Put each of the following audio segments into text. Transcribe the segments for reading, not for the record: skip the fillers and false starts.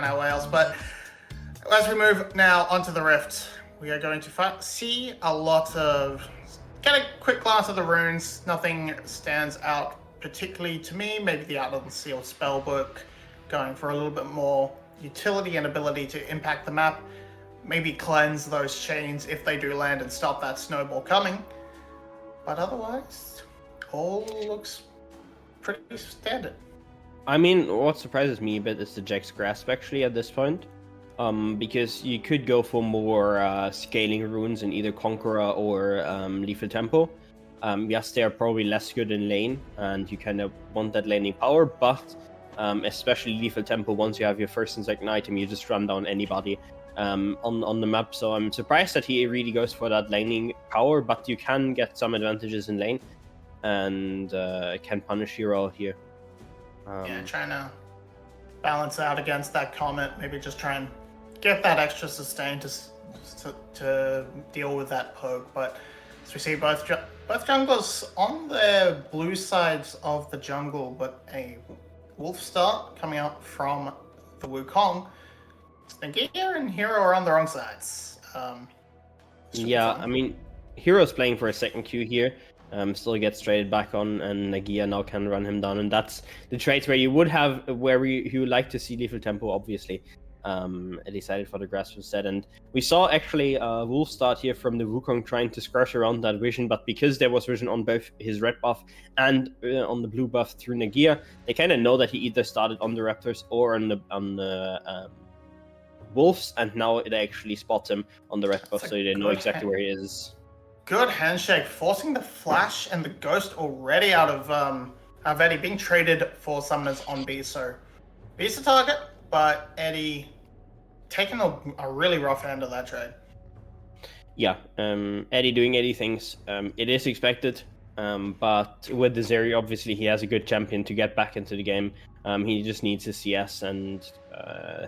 our whales. But as we move now onto the Rift, we are going to see a lot of... Get a quick glance at the runes. Nothing stands out particularly to me. Maybe the Out of the Seal spellbook, going for a little bit more utility and ability to impact the map. Maybe cleanse those chains if they do land and stop that snowball coming. But otherwise, all looks pretty standard. I mean, what surprises me a bit is the Jack's Grasp actually at this point. Because you could go for more scaling runes in either Conqueror or Lethal Tempo. Yes, they are probably less good in lane, and you kind of want that laning power, but especially Lethal Tempo, once you have your first and second item, you just run down anybody on the map. So I'm surprised that he really goes for that laning power, but you can get some advantages in lane, and can punish hero here. Yeah, trying to balance out against that Comet, maybe just try and get that extra sustain to deal with that poke. But as we see, both junglers on the blue sides of the jungle, but a wolf start coming out from the Wukong. Nagia and Hero are on the wrong sides. Yeah, I mean, Hero's playing for a second Q here. Still gets traded back on, and Nagia now can run him down, and that's the trades where you would have you would like to see Lethal Tempo, obviously. Decided for the Grasp instead, and we saw actually Wolf start here from the Wukong trying to scratch around that vision, but because there was vision on both his red buff and on the blue buff through Nagia, they kind of know that he either started on the Raptors or on the Wolves, and now they actually spot him on the red buff, so they know exactly where he is. Good handshake, forcing the Flash and the Ghost already out of Eddie, being traded for summoners on B. So B's the target, but Eddie taking a really rough end of that trade. Yeah, Eddie doing Eddie things. It is expected, but with the Zeri, obviously he has a good champion to get back into the game. He just needs his CS and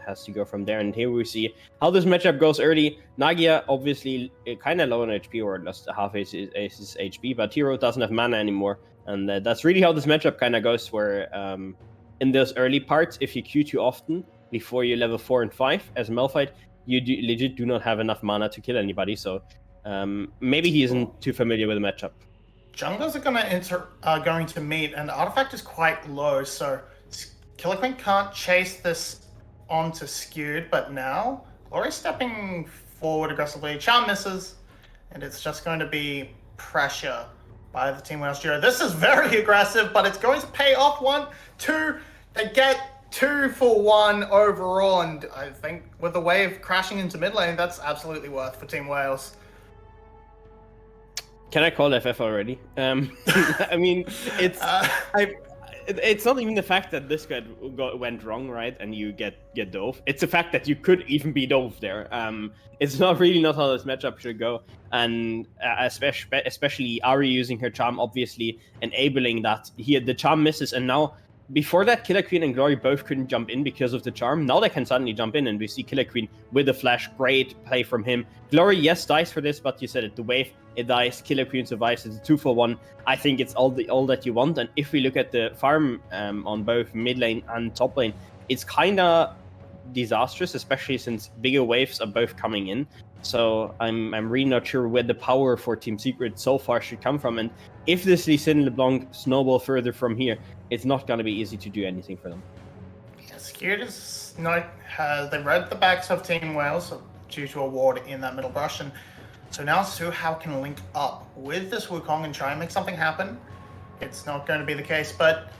has to go from there. And here we see how this matchup goes early. Nagia, obviously, kind of low on HP, or just half his HP, but Hero doesn't have mana anymore. And that's really how this matchup kind of goes, where in those early parts, if you Q too often before you level 4 and 5 as Malphite, you legit do not have enough mana to kill anybody. So maybe he isn't too familiar with the matchup. Junglers are going to meet, and the artifact is quite low, so Killer Queen can't chase this onto Skewed, but now Glory's stepping forward aggressively. Charm misses, and it's just going to be pressure by the Team Wales duo. This is very aggressive, but it's going to pay off. 1, 2, they get 2 for 1 overall, and I think with the wave crashing into mid lane, that's absolutely worth for Team Wales. Can I call FF already? I mean, it's not even the fact that this guy went wrong, right? And you get dove. It's the fact that you could even be dove there. It's not how this matchup should go. And especially Ari using her charm, obviously enabling that. Here the charm misses, and now before that, Killer Queen and Glory both couldn't jump in because of the charm. Now they can suddenly jump in, and we see Killer Queen with the flash. Great play from him. Glory, yes, dies for this, but you said it. The wave, it dies. Killer Queen survives. It's a 2 for 1. I think it's all that you want. And if we look at the farm on both mid lane and top lane, it's kind of disastrous, especially since bigger waves are both coming in. So I'm really not sure where the power for Team Secret so far should come from. And if this Lee Sin LeBlanc snowball further from here, it's not going to be easy to do anything for them. Yeah, Skewed is they read the backs of Team Wales due to a ward in that middle brush, and so now Suhao can link up with this Wukong and try and make something happen. It's not going to be the case, but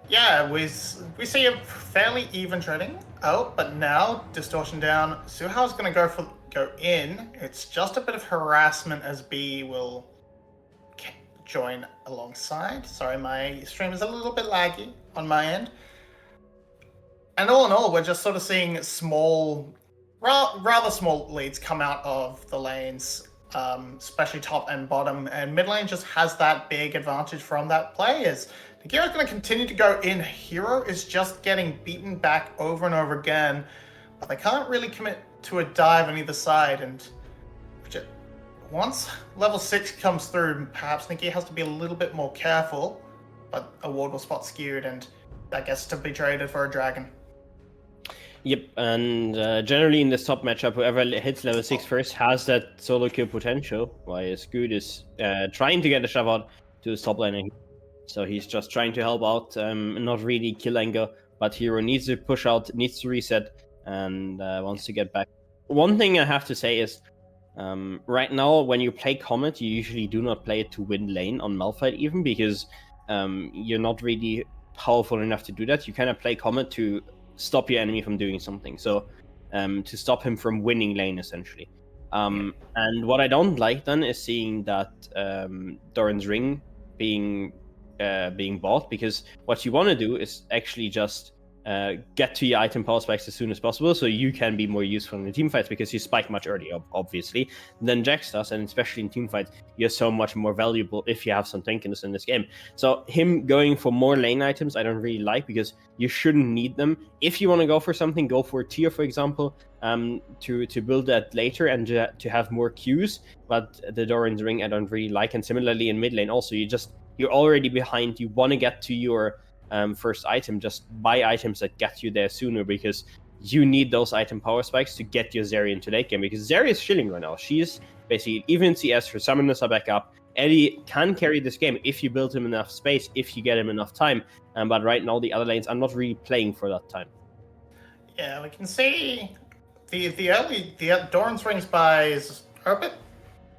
yeah, we see a fairly even trading out, but now Distortion down. Suhao's going to go in. It's just a bit of harassment as B will join alongside. Sorry, my stream is a little bit laggy on my end. And all in all, we're just sort of seeing rather small leads come out of the lanes, especially top and bottom. And mid lane just has that big advantage from that play. As Nagira's going to continue to go in. Hero is just getting beaten back over and over again, but they can't really commit to a dive on either side. And once level 6 comes through, perhaps Nagira has to be a little bit more careful, but a ward will spot Skewed, and that gets to be traded for a dragon. Yep, and generally in this top matchup, whoever hits level 6 first has that solo kill potential, while Scoot is trying to get a shove out to his top laner. So he's just trying to help out, not really kill Anger, but Hero needs to push out, needs to reset, and wants to get back. One thing I have to say is, right now, when you play Comet, you usually do not play it to win lane on Malphite even, because you're not really powerful enough to do that. You kind of play Comet to stop your enemy from doing something. So to stop him from winning lane, essentially. And what I don't like then is seeing that Doran's Ring being bought, because what you want to do is actually just get to your item power spikes as soon as possible, so you can be more useful in the team fights, because you spike much earlier, obviously, than Jax does, and especially in team fights, you're so much more valuable if you have some tankiness in this game. So him going for more lane items, I don't really like, because you shouldn't need them. If you want to go for something, go for a tier, for example, to build that later and to have more Qs. But the Doran's Ring I don't really like, and similarly in mid lane also, you're already behind. You want to get to your first item, just buy items that get you there sooner, because you need those item power spikes to get your Zeri into late game, because Zeri is chilling right now. She's basically even CS, her summoners are back up. Eddie can carry this game if you build him enough space, if you get him enough time, but right now the other lanes are not really playing for that time. Yeah, we can see the Doran's Rings buys are a bit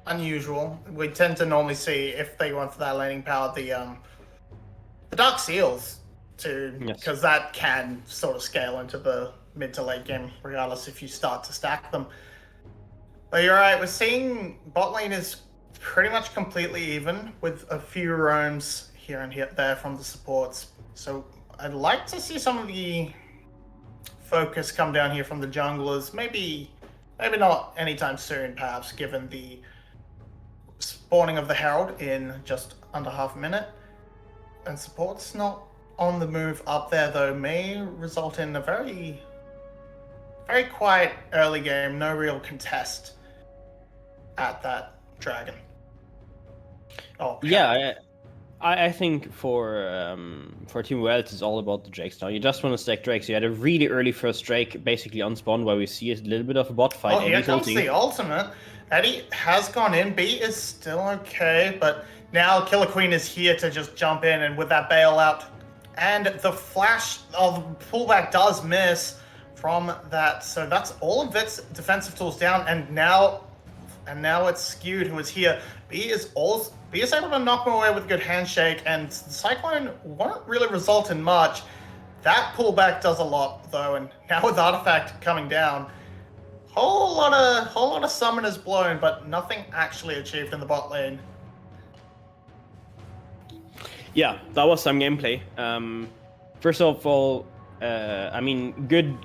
unusual. We tend to normally see, if they want for that laning power, the Dark Seals, because that can sort of scale into the mid to late game, regardless if you start to stack them. But you're right, we're seeing bot lane is pretty much completely even, with a few roams here and there from the supports. So I'd like to see some of the focus come down here from the junglers. Maybe not anytime soon, perhaps, given the spawning of the Herald in just under half a minute. And support's not on the move up there, though, may result in a very, very quiet early game. No real contest at that dragon. Oh, yeah. I think for Team Wales, it's all about the Drakes now. You just want to stack Drakes. You had a really early first Drake, basically unspawned, where we see a little bit of a bot fight. Oh, here comes the ultimate. Eddie has gone in. B is still okay, but now Killer Queen is here to just jump in, and with that bailout, and the flash of pullback does miss from that. So that's all of its defensive tools down, and now it's Skewed who is here. B is able to knock him away with a good handshake, and the Cyclone won't really result in much. That pullback does a lot, though, and now with Artifact coming down, whole lot of summoners blown, but nothing actually achieved in the bot lane. Yeah, that was some gameplay. First of all, I mean, good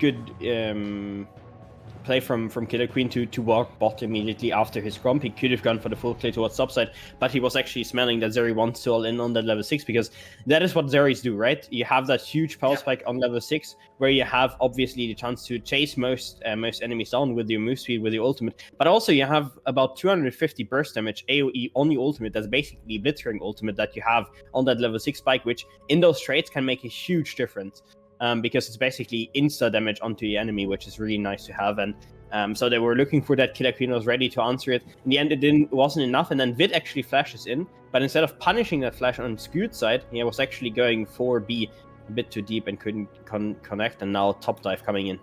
play from Killer Queen to walk bot immediately after his crump. He could have gone for the full play towards topside, but he was actually smelling that Zeri wants to all in on that level 6, because that is what Zeris do, right? You have that huge power spike on level 6, where you have obviously the chance to chase most enemies down with your move speed, with your ultimate, but also you have about 250 burst damage AoE on your ultimate. That's basically Blitzcrank ultimate that you have on that level 6 spike, which in those trades can make a huge difference. Because it's basically insta damage onto your enemy, which is really nice to have. And so they were looking for that. Killer Queen was ready to answer it. In the end, it wasn't enough, and then Vid actually flashes in, but instead of punishing that flash on Skewed's side, he was actually going for B a bit too deep and couldn't connect, and now top dive coming in.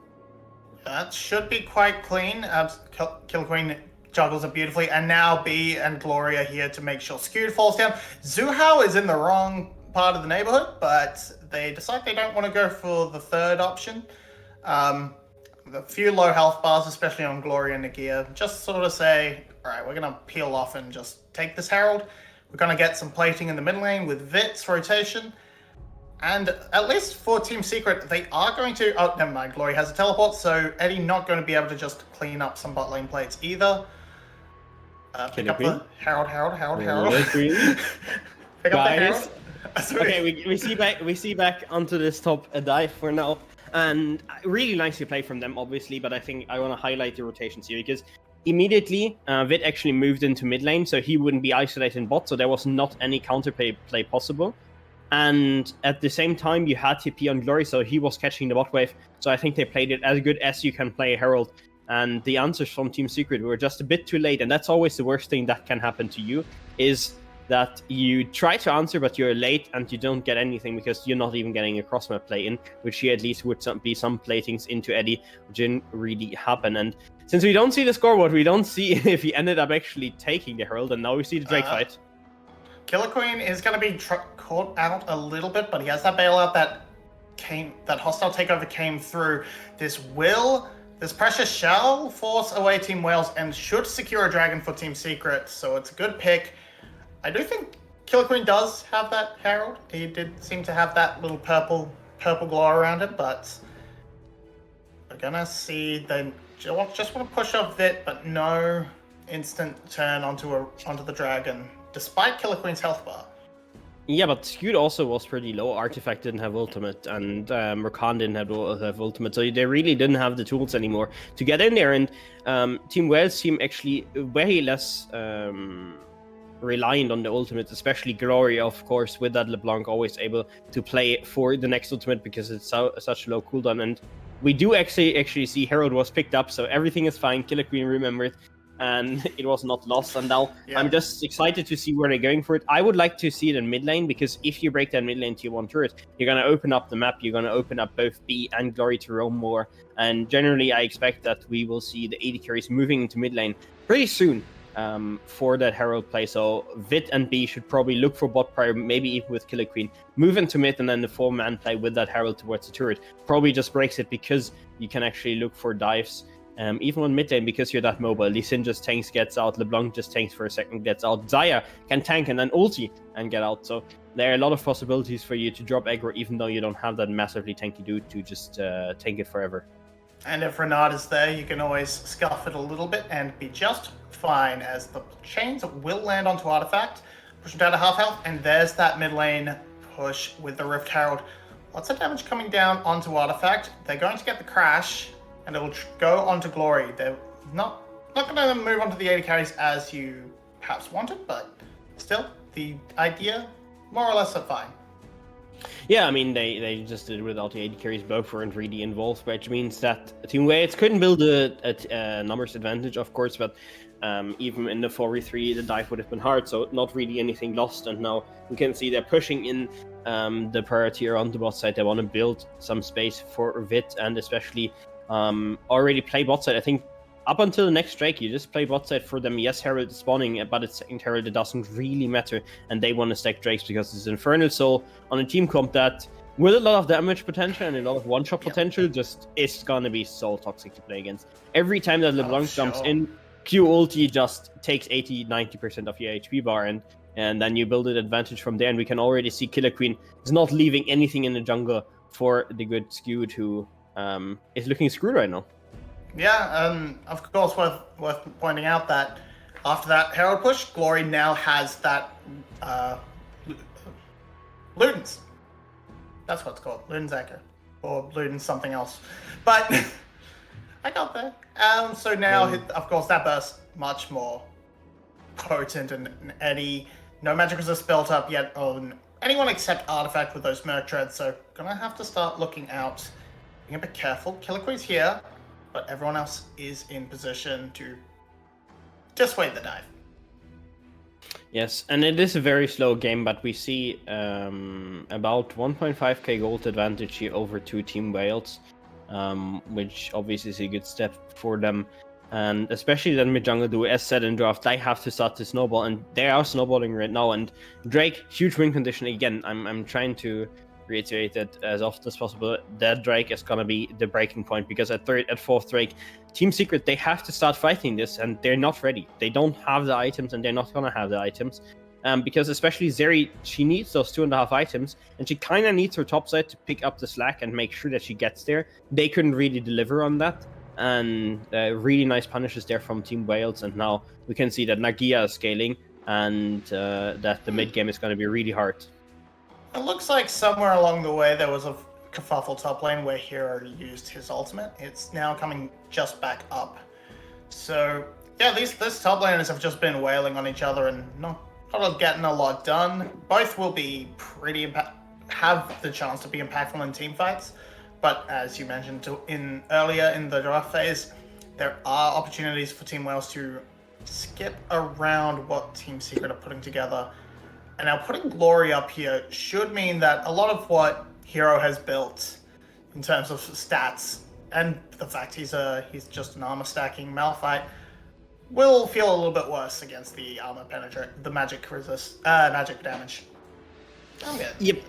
That should be quite clean. Killer Queen juggles it beautifully, and now B and Gloria here to make sure Skewed falls down. Zuhao is in the wrong part of the neighborhood, but they decide they don't want to go for the third option. A few low health bars, especially on Gloria and Nagia, just sort of say, all right, we're going to peel off and just take this Herald. We're going to get some plating in the mid lane with Vit's rotation. And at least for Team Secret, they are going to... Oh, never mind. Gloria has a teleport, so Eddie not going to be able to just clean up some bot lane plates either. Pick up the Herald. Pick up the Herald. Okay, we see back onto this top dive for now, and really nicely played from them, obviously. But I think I want to highlight the rotations here, because immediately Vid actually moved into mid lane, so he wouldn't be isolated in bot, so there was not any counterplay possible. And at the same time, you had TP on Glory, so he was catching the bot wave. So I think they played it as good as you can play Herald. And the answers from Team Secret were just a bit too late. And that's always the worst thing that can happen to you, is that you try to answer, but you're late and you don't get anything because you're not even getting a cross-map play in, which here at least would be some platings into Eddie, which didn't really happen. And since we don't see the scoreboard, we don't see if he ended up actually taking the Herald, and now we see the Drake fight. Killer Queen is going to be caught out a little bit, but he has that bailout that hostile takeover came through. This pressure shall force away Team Wales and should secure a dragon for Team Secret, so it's a good pick. I do think Killer Queen does have that Herald. He did seem to have that little purple glow around it, but we're gonna see they just want to push off Vit, but no instant turn onto the dragon, despite Killer Queen's health bar. Yeah, but Skewed also was pretty low. Artifact didn't have ultimate, and Rakan didn't have ultimate, so they really didn't have the tools anymore to get in there. And Team Wales seem actually way less reliant on the ultimate, especially Glory, of course, with that LeBlanc always able to play for the next ultimate because it's such a low cooldown. And we do actually see Herald was picked up, so everything is fine. Killer Queen remembered, and it was not lost. And now I'm just excited to see where they're going for it. I would like to see it in mid lane, because if you break that mid lane tier 1 turret, you're going to open up the map, you're going to open up both B and Glory to roam more. And generally, I expect that we will see the AD carries moving into mid lane pretty soon for that Herald play. So Vit and B should probably look for bot prior, maybe even with Killer Queen, move into mid, and then the 4-man play with that Herald towards the turret probably just breaks it, because you can actually look for dives. Even on mid lane, because you're that mobile. Lee Sin just tanks, gets out. LeBlanc just tanks for a second, gets out. Xayah can tank and then ulti and get out. So there are a lot of possibilities for you to drop aggro, even though you don't have that massively tanky dude to just tank it forever. And if Renard is there, you can always scuff it a little bit and be just fine, as the chains will land onto Artifact, push him down to half health, and there's that mid lane push with the Rift Herald. Lots of damage coming down onto Artifact. They're going to get the crash, and it will go onto Glory. They're not going to move onto the AD carries as you perhaps wanted, but still, the idea, more or less, are fine. Yeah, I mean, they just did it without the AD carries. Both weren't really involved, which means that Team Wales couldn't build a numbers advantage, of course, but even in the 4v3, the dive would have been hard, so not really anything lost. And now we can see they're pushing in the priority around the bot side. They want to build some space for Vit, and especially already play bot side. I think up until the next Drake, you just play bot side for them. Yes, Herald is spawning, but it's second Herald, it doesn't really matter, and they want to stack Drakes because it's Infernal Soul on a team comp that, with a lot of damage potential and a lot of one-shot potential, just is gonna be so toxic to play against. Every time that LeBlanc jumps in, Q ulti just takes 80-90% of your HP bar, and then you build an advantage from there. And we can already see Killer Queen is not leaving anything in the jungle for the good Skewed, who is looking screwed right now. Yeah, of course, worth pointing out that after that Herald push, Glory now has that Ludens. That's what it's called, Ludens Echo, or Ludens something else. But I got there. So now, of course, that burst much more potent, and Eddie, no magic resist built up yet on anyone except Artifact with those Merc Treads, so gonna have to start looking out, being a bit careful. Killer Queen's here, but everyone else is in position to dissuade the dive. Yes, and it is a very slow game, but we see about 1.5k gold advantage here over to Team Wales, which obviously is a good step for them. And especially then with Jungle Duo, as said in draft, they have to start to snowball, and they are snowballing right now. And Drake, huge win condition again. I'm trying to reiterate that as often as possible. That Drake is gonna be the breaking point, because at fourth Drake, Team Secret, they have to start fighting this, and they're not ready. They don't have the items, and they're not gonna have the items, because especially Zeri, she needs those 2.5 items, and she kind of needs her top side to pick up the slack and make sure that she gets there. They couldn't really deliver on that, and really nice punishes there from Team Wales. And now we can see that Nagia is scaling, and that the mid game is going to be really hard. It looks like somewhere along the way there was a kerfuffle top lane where Hero used his ultimate. It's now coming just back up. So yeah, these top laners have just been wailing on each other and not of getting a lot done. Both will be have the chance to be impactful in team fights, but as you mentioned earlier in the draft phase, there are opportunities for Team Wales to skip around what Team Secret are putting together. And now putting Glory up here should mean that a lot of what Hero has built in terms of stats and the fact he's just an armor stacking Malphite will feel a little bit worse against the armor penetrate, the magic damage. I'm good. Yep.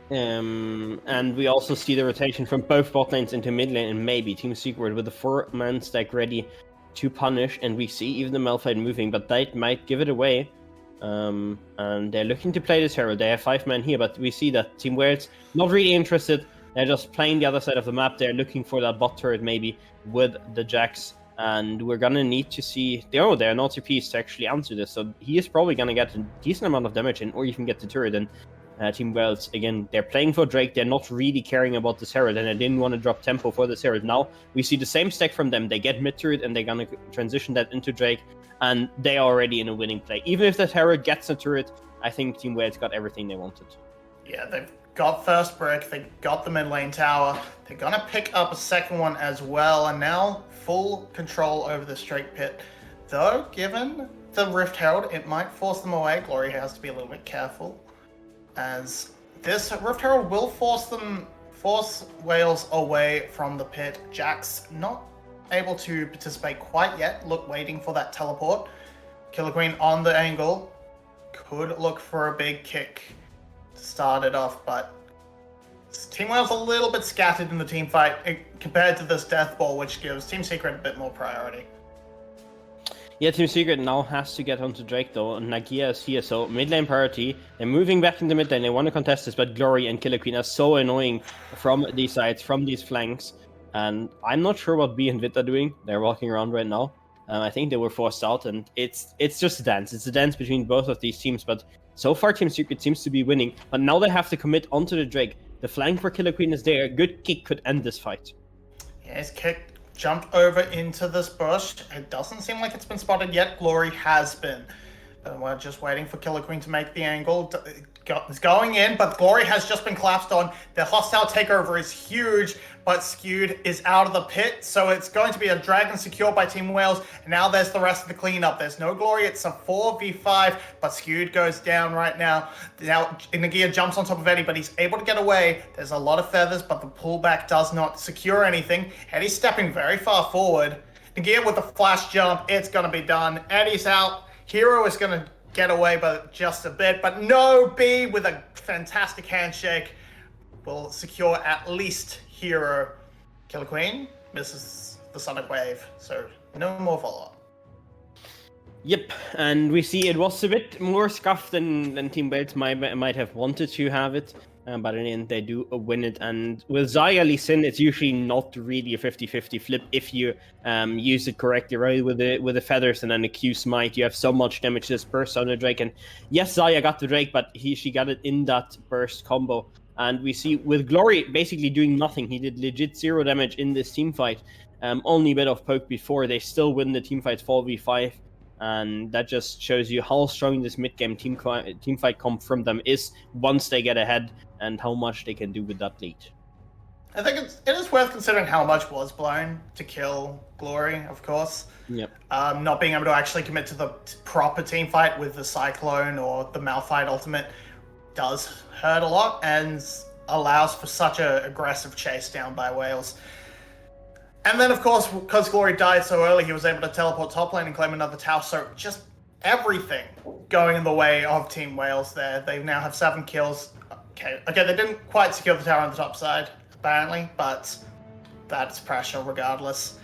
And we also see the rotation from both bot lanes into mid lane, and maybe Team Secret with a 4-man stack ready to punish, and we see even the Malphite moving, but that might give it away. And they're looking to play this Herald. They have 5 men here, but we see that Team Wales not really interested. They're just playing the other side of the map. They're looking for that bot turret maybe with the Jax, and we're gonna need to see. There are no TPs to actually answer this, so he is probably gonna get a decent amount of damage in, or even get the turret in. Team Wales, again, they're playing for Drake. They're not really caring about this Herald, and they didn't want to drop tempo for this Herald. Now we see the same stack from them. They get mid turret, and they're gonna transition that into Drake, and they are already in a winning play. Even if that Herald gets a turret, I think Team Wales got everything they wanted. Yeah, they've got first brick, they got the mid lane tower, they're gonna pick up a second one as well, and now full control over the Drake pit. Though, given the Rift Herald, it might force them away. Glory has to be a little bit careful, as this Rift Herald will force Wales away from the pit. Jax not able to participate quite yet, waiting for that teleport. Killer Queen on the angle, could look for a big kick to start it off, but Team Wales a little bit scattered in the team fight compared to this Death Ball, which gives Team Secret a bit more priority. Yeah, Team Secret now has to get onto Drake though, and Nagia is here, so mid lane priority. They're moving back into mid lane, they want to contest this, but Glory and Killer Queen are so annoying from these sides, from these flanks, and I'm not sure what B and Vit are doing. They're walking around right now. I think they were forced out, and it's just a dance. It's a dance between both of these teams, but so far Team Secret seems to be winning, but now they have to commit onto the Drake. The flank for Killer Queen is there. A good kick could end this fight. Yeah, his kick jumped over into this bush. It doesn't seem like it's been spotted yet. Glory has been. But we're just waiting for Killer Queen to make the angle. It's going in, but Glory has just been collapsed on. The hostile takeover is huge, but Skewed is out of the pit, so it's going to be a dragon secured by Team Wales. And now there's the rest of the cleanup. There's no Glory. It's a 4v5, but Skewed goes down right now. Now Nagia jumps on top of Eddie, but he's able to get away. There's a lot of feathers, but the pullback does not secure anything. Eddie's stepping very far forward. Nagia with the flash jump. It's going to be done. Eddie's out. Hero is going to get away by just a bit, but no, B with a fantastic handshake will secure at least Hero. Killer Queen misses the Sonic Wave, so no more follow-up. Yep, and we see it was a bit more scuffed than Team Wales might have wanted to have it, but in the end they do win it. And with Xayah Lee Sin, it's usually not really a 50-50 flip if you use it correctly, right? With the feathers and then the Q smite, you have so much damage this burst on the Drake. And yes, Xayah got the Drake, but she got it in that burst combo. And we see with Glory basically doing nothing. He did legit 0 damage in this team fight. Only a bit of poke before. They still win the team fight 4v5. And that just shows you how strong this mid-game team fight comp from them is once they get ahead, and how much they can do with that lead. I think it is worth considering how much was blown to kill Glory, of course. Yep. Not being able to actually commit to the proper team fight with the Cyclone or the Malphite ultimate does hurt a lot and allows for such an aggressive chase down by Wales. And then, of course, because Glory died so early, he was able to teleport top lane and claim another tower. So just everything going in the way of Team Wales there. They now have 7 kills. Okay, they didn't quite secure the tower on the top side, apparently, but that's pressure regardless.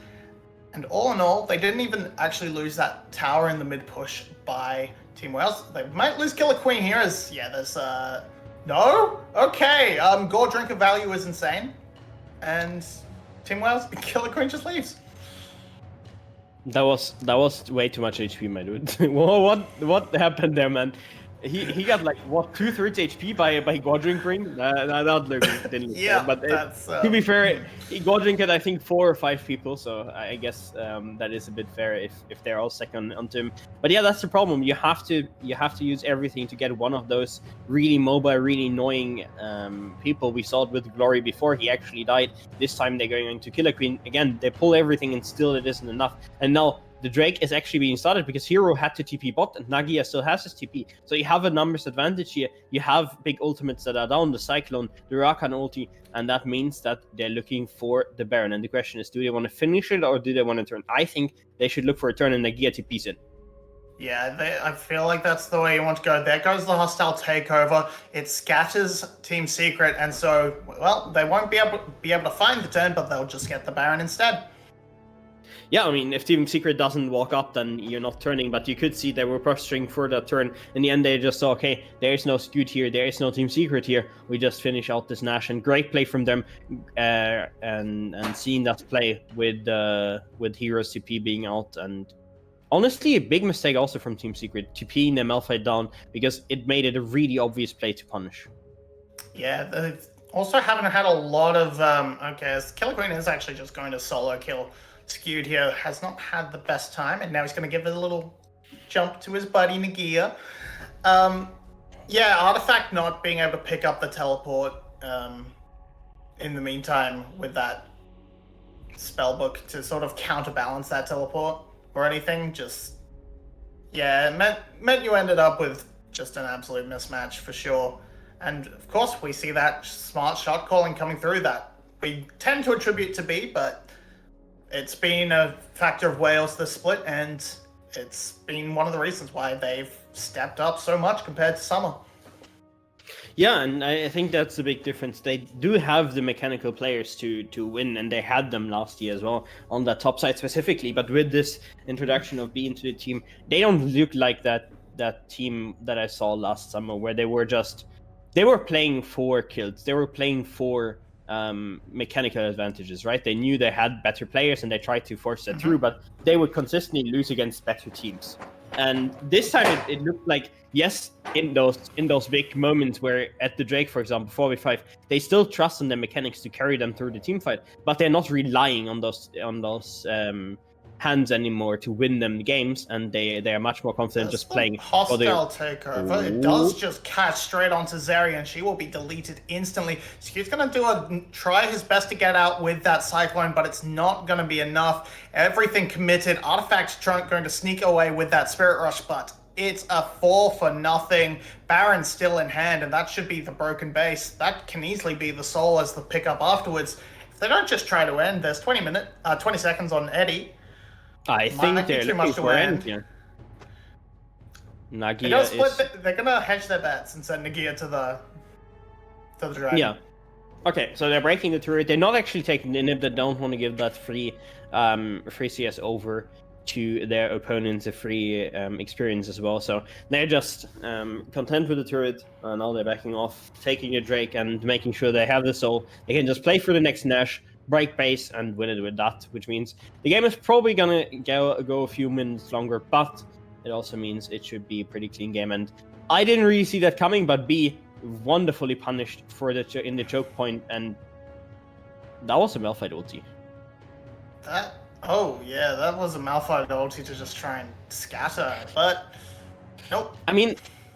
And all in all, they didn't even actually lose that tower in the mid push by Team Wales. They might lose Killer Queen here as, yeah, there's, no? Okay, Gore Drinker value is insane. And Team Wales, Killer Queen just leaves. That was way too much HP, my dude. What happened there, man? He got like what 2/3 HP by Godrink Ring. That didn't look Yeah, fair. But that's to be fair, Godrink had I think 4 or 5 people, so I guess that is a bit fair if they're all second onto him. But yeah, that's the problem. You have to use everything to get one of those really mobile, really annoying people. We saw it with Glory before he actually died. This time they're going to Killer Queen again. They pull everything and still it isn't enough. And now the Drake is actually being started because Hero had to TP bot and Nagia still has his TP. So you have a numbers advantage here. You have big ultimates that are down, the Cyclone, the Rakan ulti, and that means that they're looking for the Baron. And the question is, do they want to finish it or do they want to turn? I think they should look for a turn and Nagia TPs in. Yeah, I feel like that's the way you want to go. There goes the hostile takeover. It scatters Team Secret, and so, well, they won't be able to find the turn, but they'll just get the Baron instead. Yeah, I mean, if Team Secret doesn't walk up, then you're not turning, but you could see they were pressuring for that turn. In the end, they just saw, okay, there's no Scoot here, there is no Team Secret here, we just finish out this Nash, and great play from them, and seeing that play with Heroes TP being out, and honestly, a big mistake also from Team Secret, TPing the Malphite down, because it made it a really obvious play to punish. Yeah, they also haven't had a lot of, okay, Killer Queen is actually just going to solo kill. Skewed here has not had the best time, and now he's going to give it a little jump to his buddy Nagia. Yeah, Artifact not being able to pick up the teleport in the meantime with that spellbook to sort of counterbalance that teleport or anything, just, yeah, it meant you ended up with just an absolute mismatch for sure. And of course, we see that smart shot calling coming through that we tend to attribute to B, but it's been a factor of Wales this split, and it's been one of the reasons why they've stepped up so much compared to Summer. Yeah, and I think that's the big difference. They do have the mechanical players to win, and they had them last year as well on that top side specifically. But with this introduction of B into the team, they don't look like that team that I saw last summer, where they were playing for kills. They were playing for mechanical advantages, right? They knew they had better players and they tried to force that through, but they would consistently lose against better teams. And this time it looked like, yes, in those big moments where at the Drake, for example, 4v5, they still trust in the mechanics to carry them through the team fight, but they're not relying on those hands anymore to win them games, and they are much more confident just playing. Hostile takeover. It does just catch straight onto Zeri, and she will be deleted instantly. Scoot's gonna try his best to get out with that Cyclone, but it's not gonna be enough. Everything committed. Artifact's going to sneak away with that Spirit Rush, but it's a 4-for-0. Baron's still in hand, and that should be the broken base. That can easily be the soul as the pickup afterwards. If they don't just try to end, there's 20 seconds on Eddie. I think they're looking for end here. Nagia they're gonna hedge their bets and send Nagia to the dragon. Yeah. Okay, so they're breaking the turret. They're not actually taking the inhib. They don't want to give that free CS over to their opponents, a free experience as well. So they're just content with the turret. Now they're backing off, taking a Drake and making sure they have the soul. They can just play for the next Nash, break base, and win it with that, which means the game is probably gonna go a few minutes longer, but it also means it should be a pretty clean game. And I didn't really see that coming, but B wonderfully punished for in the choke point, and that was a Malphite ulti. That was a Malphite ulti to just try and scatter, but nope. I mean,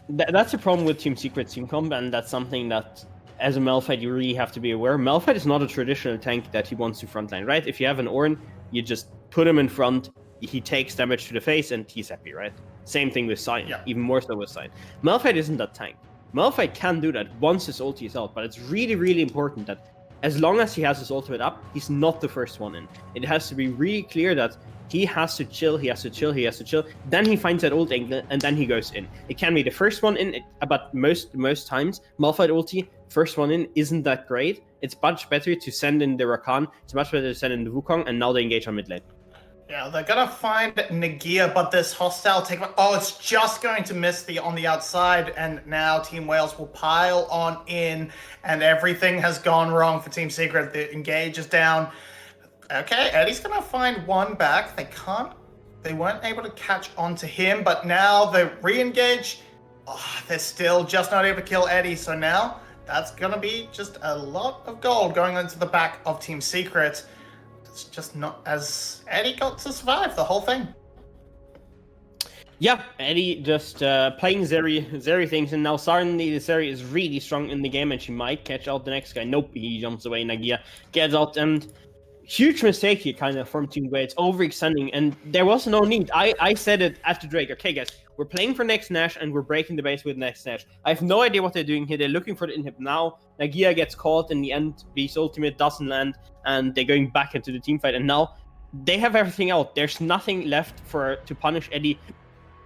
that's a problem with Team Secret team comp, and that's something that as a Malphite, you really have to be aware. Malphite is not a traditional tank that he wants to frontline, right? If you have an Ornn, you just put him in front, he takes damage to the face, and he's happy, right? Same thing with Sion, even more so with Sion. Malphite isn't that tank. Malphite can do that once his ulti is out, but it's really, really important that as long as he has his ultimate up, he's not the first one in. It has to be really clear that he has to chill, then he finds that ult angle, and then he goes in. It can be the first one in, but most times, Malphite ulti, first one in, isn't that great. It's much better to send in the Rakan, it's much better to send in the Wukong, and now they engage on mid lane. Yeah, they're gonna find Nagia, but this hostile takeover, it's just going to miss on the outside, and now Team Wales will pile on in, and everything has gone wrong for Team Secret. The engage is down. Okay, Eddie's gonna find one back. They weren't able to catch onto him, but now they re-engage. Oh, they're still just not able to kill Eddie, so now that's gonna be just a lot of gold going into the back of Team Secret. It's just not as Eddie got to survive the whole thing. Yeah, Eddie just playing Zeri things, and now suddenly the Zeri is really strong in the game, and she might catch out the next guy. Nope, he jumps away. Nagia gets out, and huge mistake here, kind of, from Team Wade's overextending, and there was no need. I said it after Drake. Okay, guys, we're playing for next Nash, and we're breaking the base with next Nash. I have no idea what they're doing here. They're looking for the inhib now. Nagia gets caught in the end. Beast ultimate doesn't land, and they're going back into the team fight. And now they have everything out. There's nothing left to punish Eddie.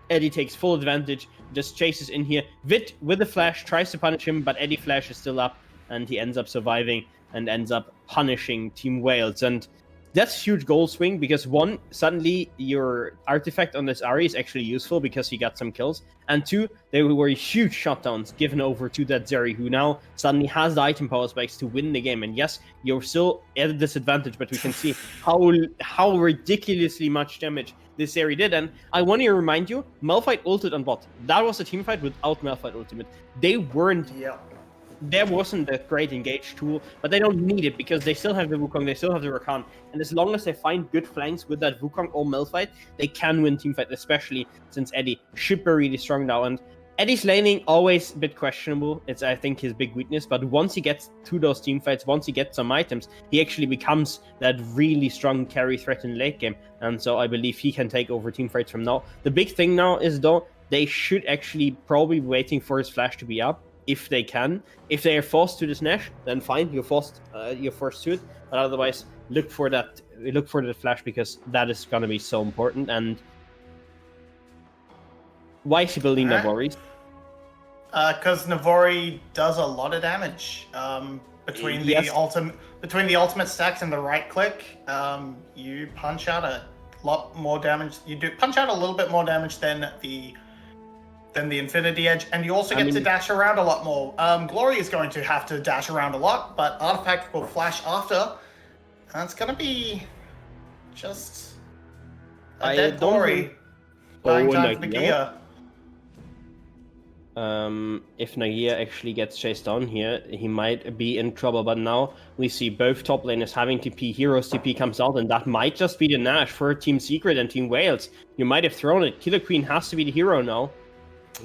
Eddie takes full advantage, just chases in here. Vit, with the flash, tries to punish him, but Eddie flash is still up, and he ends up surviving and ends up punishing Team Wales. And that's huge goal swing, because one, suddenly your artifact on this Ari is actually useful because he got some kills, and two, they were huge shutdowns given over to that Zeri, who now suddenly has the item power spikes to win the game. And yes, you're still at a disadvantage, but we can see how ridiculously much damage this Zeri did. And I want to remind you, Malphite ulted on bot. That was a team fight without Malphite ultimate. They weren't... Yeah. There wasn't a great engage tool, but they don't need it because they still have the Wukong, they still have the Rakan, and as long as they find good flanks with that Wukong or Malphite, they can win teamfight, especially since Eddie should be really strong now. And Eddie's laning always a bit questionable. It's, I think, his big weakness, but once he gets to those teamfights, once he gets some items, he actually becomes that really strong carry threat in late game, and so I believe he can take over teamfights from now. The big thing now is, though, they should actually probably be waiting for his flash to be up, if they can. If they are forced to this Nash, then fine, you're forced to it. But otherwise, look for the flash, because that is gonna be so important. And why is he building Navori? Because Navori does a lot of damage. Between the ultimate stacks and the right click, you punch out a lot more damage. You do punch out a little bit more damage than the Infinity Edge, and you also get to dash around a lot more. Glory is going to have to dash around a lot, but Artifact will flash after. And it's going to be just a dead Glory. Dying time for Nagia. If Nagia actually gets chased on here, he might be in trouble. But now we see both top laners having TP. Heroes TP comes out, and that might just be the Nash for Team Secret and Team Wales. You might have thrown it. Killer Queen has to be the hero now.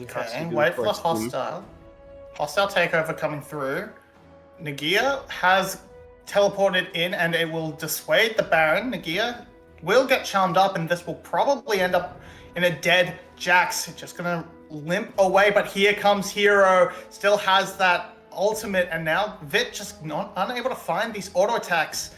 Okay, wait for the hostile. Hostile takeover coming through. Nagia has teleported in, and it will dissuade the Baron. Nagia will get charmed up, and this will probably end up in a dead Jax. Just gonna limp away, but here comes Hero. Still has that ultimate, and now Vit just unable to find these auto attacks.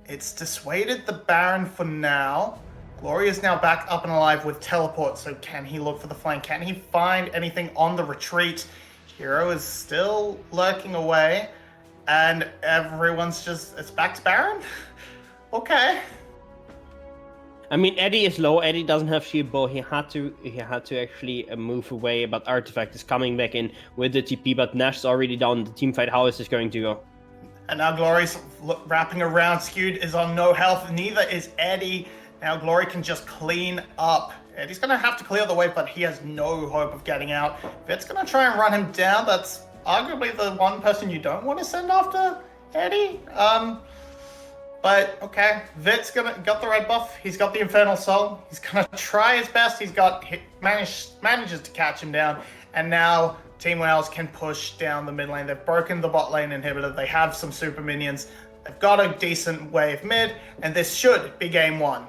It's dissuaded the Baron for now. Glory is now back up and alive with teleport, so can he look for the flank? Can he find anything on the retreat? Hero is still lurking away, and everyone's just, it's back to Baron? Okay. I mean, Eddie is low. Eddie doesn't have shield bow. He had to actually move away, but Artifact is coming back in with the TP, but Nash's already down the team fight. How is this going to go? And now Glory's wrapping around. Skewed is on no health. Neither is Eddie. Now Glory can just clean up. Eddie's going to have to clear the way, but he has no hope of getting out. Vit's going to try and run him down. That's arguably the one person you don't want to send after Eddie. But okay, Vit's got the red buff. He's got the Infernal Soul. He's going to try his best. He's manages to catch him down. And now Team Wales can push down the mid lane. They've broken the bot lane inhibitor. They have some super minions. They've got a decent wave mid, and this should be game one.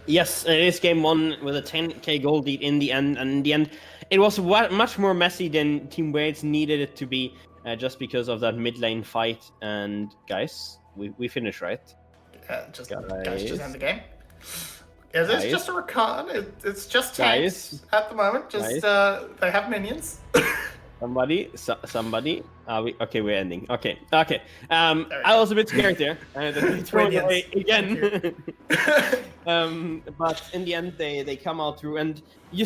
Yes, it is game one with a 10k gold lead in the end, and in the end, it was much more messy than Team Wales needed it to be, just because of that mid lane fight. And guys, we finished, right? Guys, just end the game. Is this just a Rakan? It's just tanks at the moment. Just they have minions. Somebody. Okay, we're ending. Okay. I was a bit scared there. Away again. But in the end, they come out through, and you